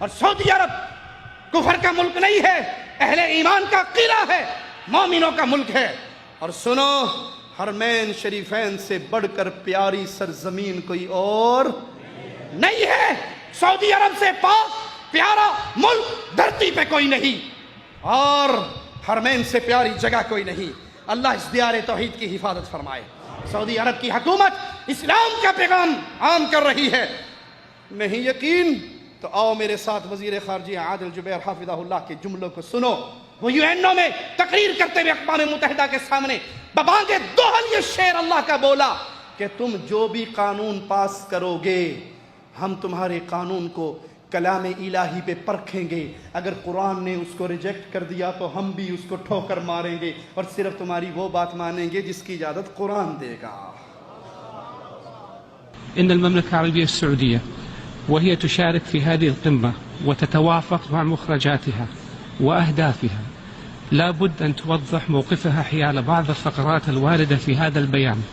اور سعودی عرب کفر کا ملک نہیں ہے، اہل ایمان کا قلعہ ہے، مومنوں کا ملک ہے۔ اور سنو، حرمین شریفین سے بڑھ کر پیاری سرزمین کوئی اور نہیں ہے، سعودی عرب سے پاک پیارا ملک دھرتی پہ کوئی نہیں، اور حرمین سے پیاری جگہ کوئی نہیں۔ اللہ اس دیار توحید کی حفاظت فرمائے۔ سعودی عرب کی حکومت اسلام کا پیغام عام کر رہی ہے۔ نہیں یقین تو آؤ میرے ساتھ وزیر خارجہ عادل جبیر حافظہ اللہ کے جملوں کو سنو۔ وہ UN میں تقریر کرتے ہوئے اقوام متحدہ کے سامنے ببانگ دوہل یہ شعر اللہ کا بولا کہ تم جو بھی قانون پاس کرو گے ہم تمہارے قانون کو کلام الہی پہ پرکھیں گے، اگر قرآن نے اس کو ریجیکٹ کر دیا تو ہم بھی اس کو ٹھوکر ماریں گے، اور صرف تمہاری وہ بات مانیں گے جس کی اجازت قرآن دے گا۔ إن المملكة العربية السعودية وهي تشارك في هذه القمة وتتوافق مع مخرجاتها وأهدافها لا بد أن توضح موقفها حيال بعض الفقرات الواردة في هذا البيان،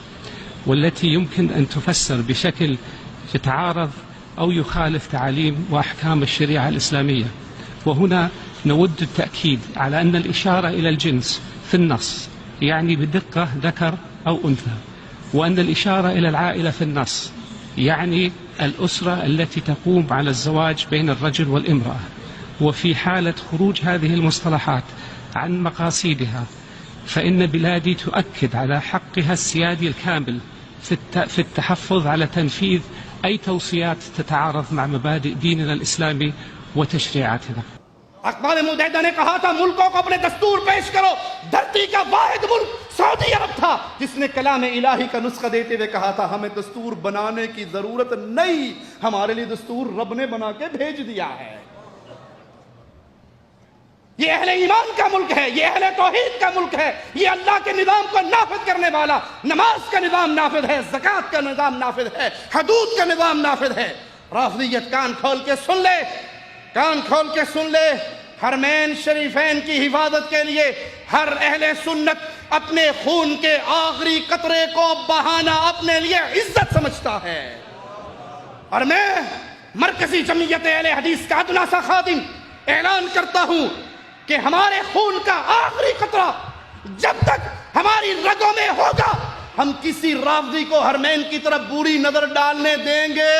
والتي يمكن أن تفسر بشكل يتعارض أو يخالف تعاليم وأحكام الشريعة الإسلامية. وهنا نود التأكيد على أن الإشارة إلى الجنس في النص يعني بدقة ذكر أو أنثى، وأن الإشارة إلى العائلة في النص يعني الأسرة التي تقوم على الزواج بين الرجل والامرأة. وفي حالة خروج هذه المصطلحات عن مقاصدها فإن بلادي تؤكد على حقها السيادي الكامل في التحفظ على تنفيذ أي توصيات تتعارض مع مبادئ ديننا الإسلامي وتشريعاتنا. اقوام متحدہ نے کہا تھا ملکوں کو اپنے دستور پیش کرو، دھرتی کا واحد ملک سعودی عرب تھا جس نے کلام الہی کا نسخہ دیتے ہوئے کہا تھا ہمیں دستور بنانے کی ضرورت نہیں، ہمارے لیے دستور رب نے بنا کے بھیج دیا ہے۔ یہ اہل ایمان کا ملک ہے، یہ اہل توحید کا ملک ہے، یہ اللہ کے نظام کو نافذ کرنے والا، نماز کا نظام نافذ ہے، زکوٰۃ کا نظام نافذ ہے، حدود کا نظام نافذ ہے۔ رافضیت کان کھول کے سن لے، کان کھول کے سن لے، حرمین شریفین کی حفاظت کے لیے ہر اہل سنت اپنے خون کے آخری قطرے کو بہانا اپنے لیے عزت سمجھتا ہے۔ اور میں مرکزی جمعیت اہل حدیث کا ادنا سا خادم اعلان کرتا ہوں کہ ہمارے خون کا آخری قطرہ جب تک ہماری رگوں میں ہوگا ہم کسی رافضی کو حرمین کی طرف بری نظر ڈالنے دیں گے